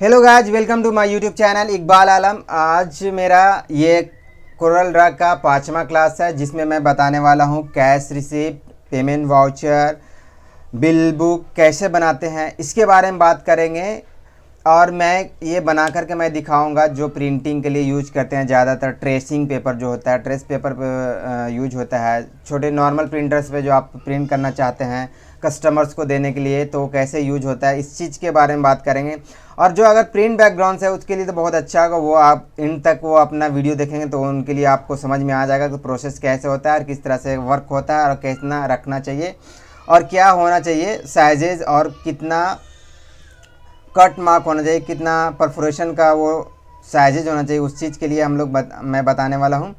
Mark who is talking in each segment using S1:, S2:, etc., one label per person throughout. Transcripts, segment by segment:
S1: Hello guys, welcome to my YouTube channel Iqbal Alam. आज मेरा ये कोरल ड्रा का 5वां क्लास है जिसमें मैं बताने वाला हूँ cash receipt, payment voucher, bill book कैसे बनाते हैं इसके बारे में बात करेंगे। और मैं ये बना करके मैं दिखाऊंगा जो प्रिंटिंग के लिए यूज करते हैं। ज़्यादातर ट्रेसिंग पेपर जो होता है, ट्रेस पेपर पे यूज होता है। छोटे नॉर्मल प्रिंटर्स पे जो आप प्रिंट करना चाहते हैं कस्टमर्स को देने के लिए, तो कैसे यूज होता है इस चीज़ के बारे में बात करेंगे। और जो अगर प्रिंट बैकग्राउंड है उसके लिए तो बहुत अच्छा होगा, वो आप इन तक वो अपना वीडियो देखेंगे तो उनके लिए आपको समझ में आ जाएगा कि प्रोसेस कैसे होता है और किस तरह से वर्क होता है और कितना रखना चाहिए और क्या होना चाहिए साइजेज और कितना कट मार्क होना चाहिए, कितना परफोरेशन का वो साइजेज होना चाहिए। उस चीज़ के लिए मैं बताने वाला हूँ।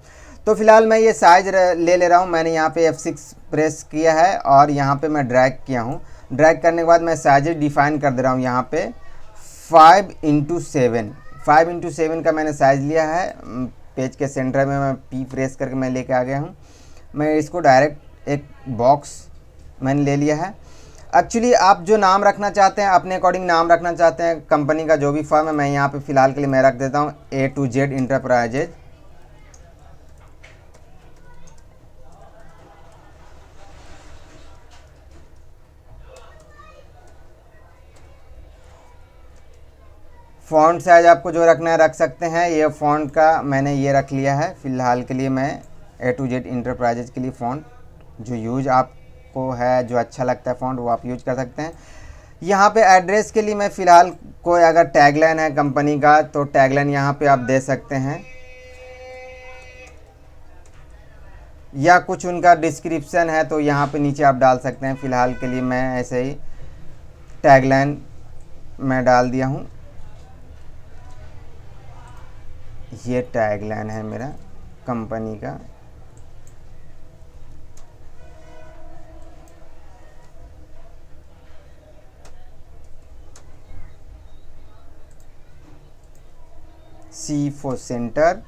S1: तो फिलहाल मैं ये साइज ले रहा हूँ। मैंने यहाँ पे F6 प्रेस किया है और यहाँ पे मैं ड्रैग किया हूँ। ड्रैग करने के बाद मैं साइजेज डिफाइन कर दे रहा हूँ। यहाँ पे 5x7 का मैंने साइज़ लिया है। पेज के सेंटर में मैं P प्रेस करके मैं लेके आ गया हूँ। मैं इसको डायरेक्ट एक बॉक्स मैंने ले लिया है। एक्चुअली आप जो नाम रखना चाहते हैं अपने अकॉर्डिंग नाम रखना चाहते हैं, कंपनी का जो भी फर्म है, मैं यहाँ पे फ़िलहाल के लिए मैं रख देता हूँ A to Z enterprises. Font size आपको जो रखना है रख सकते हैं। ये फ़ॉन्ट का मैंने ये रख लिया है। फ़िलहाल के लिए मैं A to Z इंटरप्राइजेज के लिए फ़ॉन्ट जो यूज आपको है, जो अच्छा लगता है फ़ॉन्ट, वो आप यूज कर सकते हैं। यहाँ पे एड्रेस के लिए मैं फ़िलहाल कोई अगर टैगलाइन है कंपनी का तो टैगलाइन यहाँ पे आप दे सकते हैं, या कुछ उनका डिस्क्रिप्शन है तो यहाँ पे नीचे आप डाल सकते हैं। फ़िलहाल के लिए मैं ऐसे ही टैगलाइन मैं डाल दिया हूँ। ये टैगलाइन है मेरा कंपनी का। C for centre.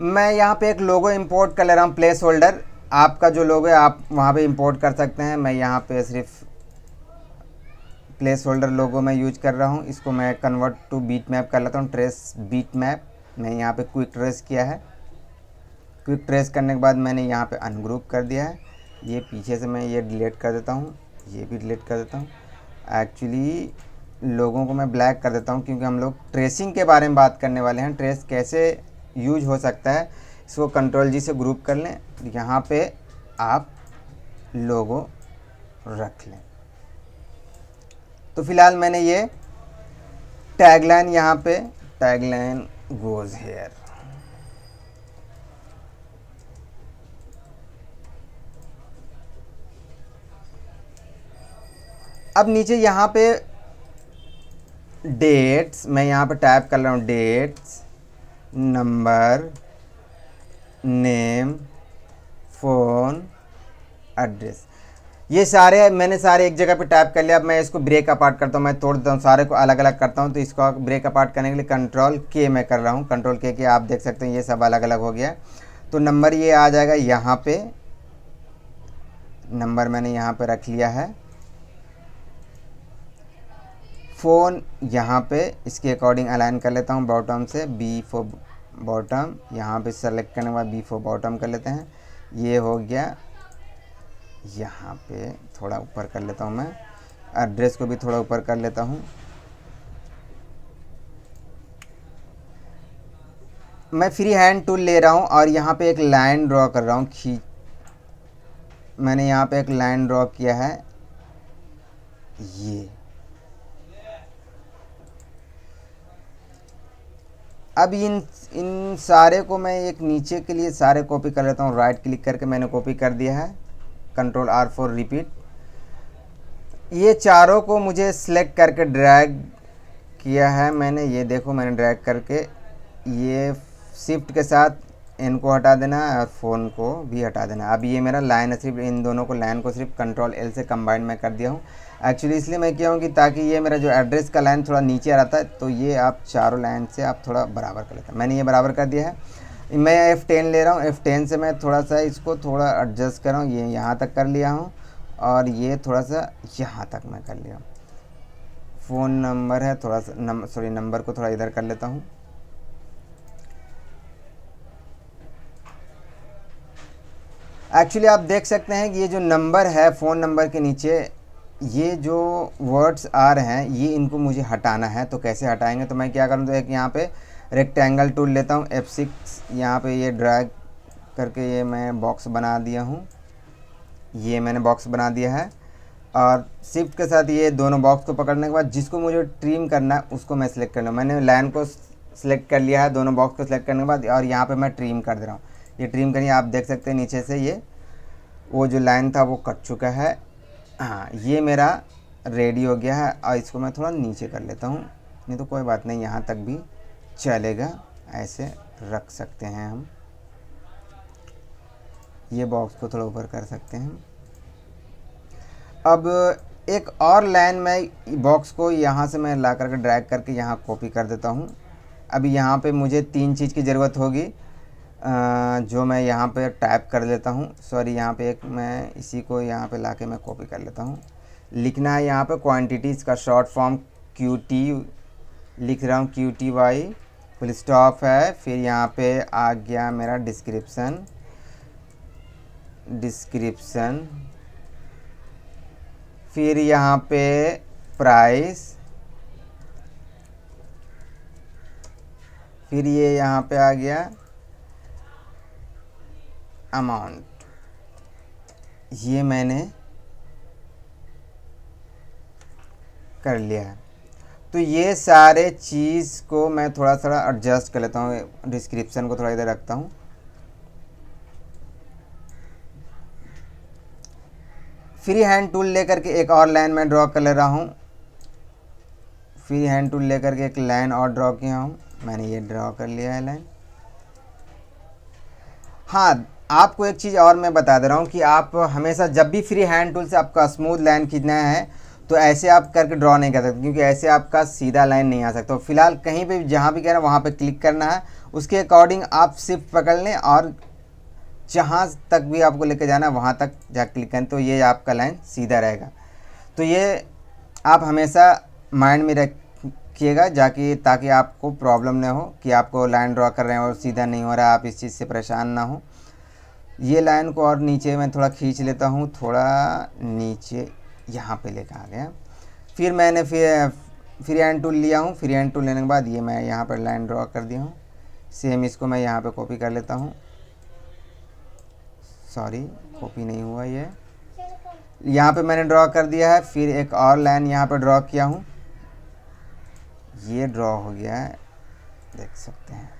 S1: मैं यहाँ पे एक लोगो इंपोर्ट कर ले रहा हूँ, प्लेस होल्डर। आपका जो लोगो है आप वहाँ पे इंपोर्ट कर सकते हैं। मैं यहाँ पे सिर्फ प्लेस होल्डर लोगो मैं यूज कर रहा हूँ। इसको मैं कन्वर्ट टू बीट मैप कर लेता हूँ। ट्रेस बीट मैप मैं यहाँ पे क्विक ट्रेस किया है। क्विक ट्रेस करने के बाद मैंने यहाँ पे अनग्रुप कर दिया है। ये पीछे से मैं ये डिलीट कर देता हूँ, ये भी डिलीट कर देता हूँ। एक्चुअली लोगों को मैं ब्लैक कर देता हूँ क्योंकि हम लोग ट्रेसिंग के बारे में बात करने वाले हैं। ट्रेस कैसे यूज हो सकता है, इसको Ctrl G से ग्रुप कर लें। यहाँ पे आप लोगो रख लें। तो फिलहाल मैंने ये टैगलाइन यहाँ पे टैगलाइन गोज हेयर। अब नीचे यहाँ पे डेट्स मैं यहाँ पे टाइप कर रहा हूँ, dates, number, name, phone, address. ये सारे मैंने सारे एक जगह पे टाइप कर लिया। अब मैं इसको ब्रेक अपार्ट करता हूँ, मैं तोड़ देता हूँ, सारे को अलग अलग करता हूँ। तो इसको ब्रेक अपार्ट करने के लिए Ctrl K मैं कर रहा हूँ। Ctrl K आप देख सकते हैं ये सब अलग अलग हो गया। तो नंबर ये आ जाएगा, यहाँ पे नंबर मैंने यहाँ पे रख लिया है। फ़ोन यहाँ पे इसके अकॉर्डिंग अलाइन कर लेता हूँ बॉटम से, B फॉर बॉटम। यहाँ पे सेलेक्ट करने के बाद B फॉर बॉटम कर लेते हैं। ये हो गया। यहाँ पे थोड़ा ऊपर कर लेता हूँ मैं। एड्रेस को भी थोड़ा ऊपर कर लेता हूँ। मैं फ्री हैंड टूल ले रहा हूँ और यहाँ पे एक लाइन ड्रॉ कर रहा हूँ। मैंने यहाँ पे एक लाइन ड्रॉ किया है। ये अब इन सारे को मैं एक नीचे के लिए सारे कॉपी कर लेता हूँ। राइट क्लिक करके मैंने कॉपी कर दिया है। Ctrl R for repeat. ये चारों को मुझे सिलेक्ट करके ड्रैग किया है मैंने। ये देखो मैंने ड्रैग करके ये शिफ्ट के साथ इनको हटा देना है और फ़ोन को भी हटा देना। अब ये मेरा लाइन है, सिर्फ इन दोनों को लाइन को सिर्फ Ctrl L से कंबाइन मैं कर दिया हूँ। एक्चुअली इसलिए मैं किया हूँ कि ताकि ये मेरा जो एड्रेस का लाइन थोड़ा नीचे आ रहा था, तो ये आप चारों लाइन से आप थोड़ा बराबर कर लेते हैं। मैंने ये बराबर कर दिया है। मैं F10 ले रहा हूँ। F10 से मैं थोड़ा सा इसको थोड़ा एडजस्ट कर रहा हूँ। ये यहाँ तक कर लिया हूँ और ये थोड़ा सा यहाँ तक मैं कर लिया हूँ। फ़ोन नंबर है, थोड़ा सा नंबर को थोड़ा इधर कर लेता हूँ। एक्चुअली आप देख सकते हैं कि ये जो नंबर है फ़ोन नंबर के नीचे ये जो वर्ड्स आ रहे हैं ये इनको मुझे हटाना है। तो कैसे हटाएंगे, तो मैं क्या करूँ, तो एक यहाँ पे रेक्टेंगल टूल लेता हूँ, F6, यहाँ पे ये ड्रैग करके ये मैं बॉक्स बना दिया हूँ। ये मैंने बॉक्स बना दिया है और शिफ्ट के साथ ये दोनों बॉक्स को पकड़ने के बाद जिसको मुझे ट्रिम करना है उसको मैं सिलेक्ट कर लूँ। मैंने लाइन को सिलेक्ट कर लिया है, दोनों बॉक्स को सिलेक्ट करने के बाद, और यहाँ पे मैं ट्रिम कर दे रहा हूँ। ये ट्रिम करिए, आप देख सकते हैं नीचे से ये वो जो लाइन था वो कट चुका है। हाँ, ये मेरा रेडी हो गया है और इसको मैं थोड़ा नीचे कर लेता हूँ, नहीं तो कोई बात नहीं, यहाँ तक भी चलेगा, ऐसे रख सकते हैं हम। ये बॉक्स को थोड़ा ऊपर कर सकते हैं। अब एक और लाइन में बॉक्स को यहाँ से मैं ला करके ड्रैग करके यहाँ कॉपी कर देता हूँ। अभी यहाँ पे मुझे 3 चीज़ की ज़रूरत होगी, जो मैं यहाँ पे टाइप कर लेता हूँ। सॉरी, यहाँ पे एक मैं इसी को यहाँ पे लाके मैं कॉपी कर लेता हूँ। लिखना है यहाँ पे क्वांटिटीज़ का शॉर्ट फॉर्म QT लिख रहा हूँ, QTY, फुल स्टॉप है। फिर यहाँ पे आ गया मेरा डिस्क्रिप्शन, फिर यहाँ पे प्राइस, फिर ये यहाँ पे आ गया अमाउंट। ये मैंने कर लिया है। तो ये सारे चीज़ को मैं थोड़ा थोड़ा एडजस्ट कर लेता हूँ। डिस्क्रिप्शन को थोड़ा इधर रखता हूँ। फ्री हैंड टूल लेकर के एक और लाइन में ड्रॉ कर ले रहा हूँ। फ्री हैंड टूल लेकर के एक लाइन और ड्रॉ किया हूँ, मैंने ये ड्रॉ कर लिया है लाइन। हाँ, आपको एक चीज़ और मैं बता दे रहा हूँ कि आप हमेशा जब भी फ्री हैंड टूल से आपका स्मूथ लाइन खींचना है तो ऐसे आप करके ड्रॉ नहीं कर सकते, क्योंकि ऐसे आपका सीधा लाइन नहीं आ सकता। तो फिलहाल कहीं पे जहाँ भी कह रहे हैं वहाँ पे क्लिक करना है, उसके अकॉर्डिंग आप शिफ्ट पकड़ लें और जहाँ तक भी आपको लेके जाना है वहाँ तक जा क्लिक करें, तो ये आपका लाइन सीधा रहेगा। तो ये आप हमेशा माइंड में रखिएगा जाके, ताकि आपको प्रॉब्लम ना हो कि आपको लाइन ड्रॉ कर रहे हैं और सीधा नहीं हो रहा है, आप इस चीज़ से परेशान ना हो। ये लाइन को और नीचे मैं थोड़ा खींच लेता हूँ, थोड़ा नीचे यहाँ पे लेकर आ गया। फिर मैंने फ्री हैंड टूल लिया हूँ। फ्री हैंड टूल लेने के बाद ये मैं यहाँ पर लाइन ड्रॉ कर दिया हूँ। सेम इसको मैं यहाँ पे कॉपी कर लेता हूँ। सॉरी, कॉपी नहीं हुआ, ये यहाँ पे मैंने ड्रॉ कर दिया है। फिर एक और लाइन यहाँ पे ड्रॉ किया हूँ, ये ड्रॉ हो गया है, देख सकते हैं।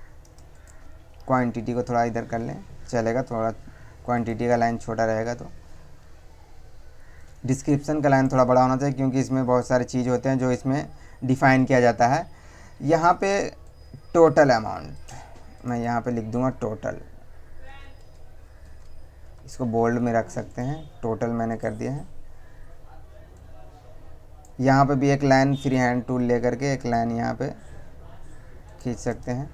S1: क्वांटिटी को थोड़ा इधर कर लें, चलेगा, थोड़ा क्वांटिटी का लाइन छोटा रहेगा। तो डिस्क्रिप्शन का लाइन थोड़ा बड़ा होना चाहिए, क्योंकि इसमें बहुत सारे चीज़ होते हैं जो इसमें डिफ़ाइन किया जाता है। यहाँ पे टोटल अमाउंट मैं यहाँ पे लिख दूँगा, टोटल, इसको बोल्ड में रख सकते हैं। टोटल मैंने कर दिया है। यहाँ पे भी एक लाइन फ्री हैंड टूल लेकर के एक लाइन यहाँ पे खींच सकते हैं।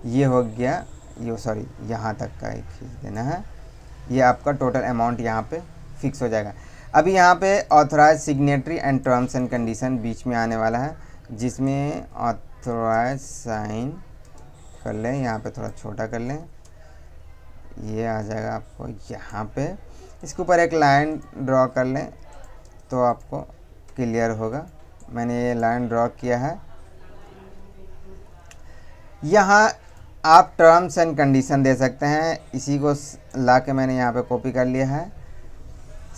S1: ये हो गया, ये सॉरी, यहाँ तक का ही खींच देना है। ये आपका टोटल अमाउंट यहाँ पे फिक्स हो जाएगा। अभी यहाँ पे authorised signatory and terms and condition बीच में आने वाला है, जिसमें ऑथराइज साइन कर लें, यहाँ पे थोड़ा छोटा कर लें, ये आ जाएगा आपको यहाँ पे। इसके ऊपर एक लाइन ड्रॉ कर लें तो आपको क्लियर होगा। मैंने ये लाइन ड्रॉ किया है। यहाँ आप टर्म्स एंड कंडीशन दे सकते हैं। इसी को ला के मैंने यहाँ पे कॉपी कर लिया है।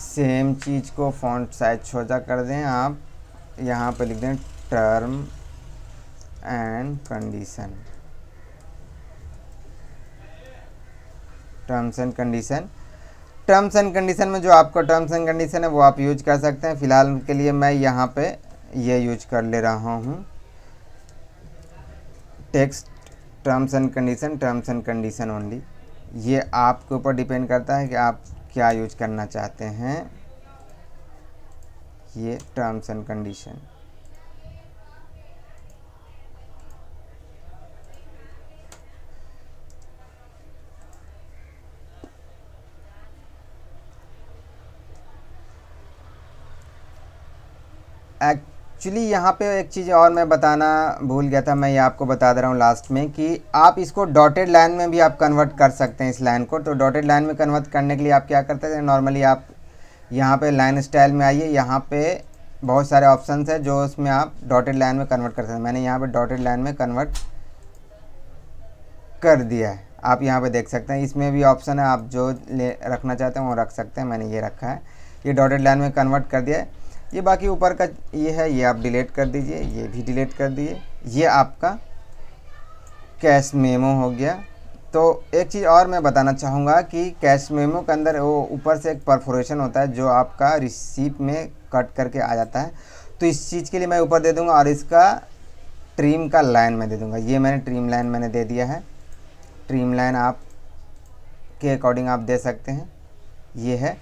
S1: सेम चीज़ को फॉन्ट साइज छोटा कर दें, आप यहाँ पे लिख दें term and condition, terms and condition. Terms and condition में जो आपका टर्म्स एंड कंडीशन है वो आप यूज कर सकते हैं। फ़िलहाल के लिए मैं यहाँ पे ये यूज कर ले रहा हूँ, text terms and condition only. ये आपके ऊपर डिपेंड करता है कि आप क्या यूज करना चाहते हैं। ये टर्म्स एंड कंडीशन, एक्चुअली यहाँ पे एक चीज़ और मैं बताना भूल गया था, मैं ये आपको बता दे रहा हूँ लास्ट में कि आप इसको डॉटेड लाइन में भी आप कन्वर्ट कर सकते हैं इस लाइन को। तो डॉटेड लाइन में कन्वर्ट करने के लिए आप क्या करते हैं, नॉर्मली आप यहाँ पे लाइन स्टाइल में आइए, यहाँ पे बहुत सारे ऑप्शंस है जो उसमें आप डॉटेड लाइन में कन्वर्ट कर सकते हैं। मैंने यहाँ पे डॉटेड लाइन में कन्वर्ट कर दिया है, आप यहाँ पे देख सकते हैं। इसमें भी ऑप्शन है, आप जो ले रखना चाहते हैं वो रख सकते हैं। मैंने ये रखा है, ये डॉटेड लाइन में कन्वर्ट कर दिया है। ये बाकी ऊपर का ये है, ये आप डिलीट कर दीजिए, ये भी डिलीट कर दीजिए। ये आपका कैश मेमो हो गया। तो एक चीज़ और मैं बताना चाहूँगा कि कैश मेमो के अंदर वो ऊपर से एक परफोरेशन होता है जो आपका रिसीप्ट में कट करके आ जाता है। तो इस चीज़ के लिए मैं ऊपर दे दूँगा और इसका ट्रिम का लाइन मैं दे दूँगा। ये मैंने ट्रिम लाइन मैंने दे दिया है। ट्रिम लाइन आप के अकॉर्डिंग आप दे सकते हैं। ये है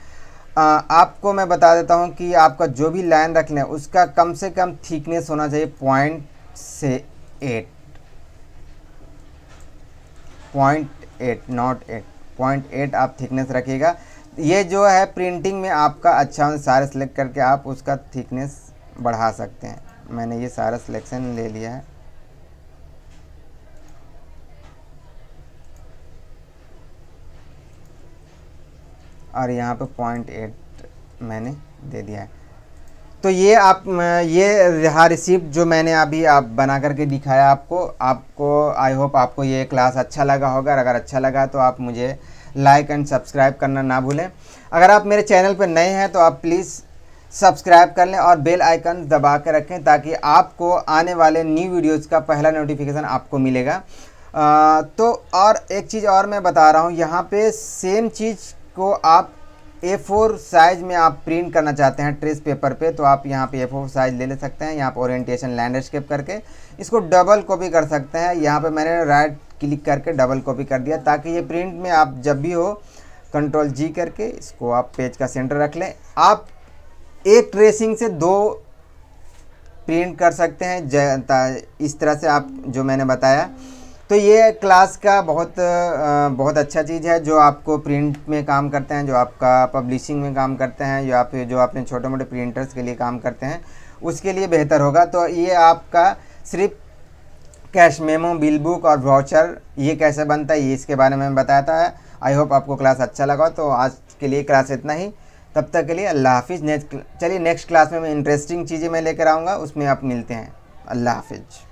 S1: आपको मैं बता देता हूँ कि आपका जो भी लाइन रख लें उसका कम से कम थिकनेस होना चाहिए 0.8 नॉट 8 0.8 आप थिकनेस रखिएगा। ये जो है प्रिंटिंग में आपका अच्छा सारे सेलेक्ट करके आप उसका थिकनेस बढ़ा सकते हैं। मैंने ये सारा सिलेक्शन ले लिया है। और यहाँ पे 0.8 मैंने दे दिया है। तो ये आप ये रहा रिसिप्ट जो मैंने अभी आप बना करके दिखाया आपको आई होप आपको ये क्लास अच्छा लगा होगा। अगर अच्छा लगा तो आप मुझे लाइक एंड सब्सक्राइब करना ना भूलें। अगर आप मेरे चैनल पर नए हैं तो आप प्लीज़ सब्सक्राइब कर लें और बेल आइकन दबा के रखें ताकि आपको आने वाले न्यू वीडियोज़ का पहला नोटिफिकेशन आपको मिलेगा। तो और एक चीज़ और मैं बता रहा हूँ, यहाँ पे सेम चीज़ को आप A4 साइज़ में आप प्रिंट करना चाहते हैं ट्रेस पेपर पे, तो आप यहाँ पे A4 साइज़ ले सकते हैं। यहाँ पे ओरिएंटेशन लैंडस्केप करके इसको डबल कॉपी कर सकते हैं। यहाँ पे मैंने राइट क्लिक करके डबल कॉपी कर दिया ताकि ये प्रिंट में आप जब भी हो Ctrl G करके इसको आप पेज का सेंटर रख लें। आप एक ट्रेसिंग से 2 प्रिंट कर सकते हैं इस तरह से आप जो मैंने बताया। तो ये क्लास का बहुत अच्छा चीज़ है जो आपको प्रिंट में काम करते हैं, जो आपका पब्लिशिंग में काम करते हैं, या फिर जो अपने छोटे मोटे प्रिंटर्स के लिए काम करते हैं उसके लिए बेहतर होगा। तो ये आपका सिर्फ कैश मेमो, बिल बुक और वाउचर ये कैसे बनता है ये इसके बारे में बताया था। आई होप आपको क्लास अच्छा लगा। तो आज के लिए क्लास इतना ही, तब तक के लिए अल्लाह हाफिज़। चलिए नेक्स्ट क्लास में मैं इंटरेस्टिंग चीज़ें मैं लेकर आऊँगा, उसमें आप मिलते हैं। अल्लाह हाफिज़।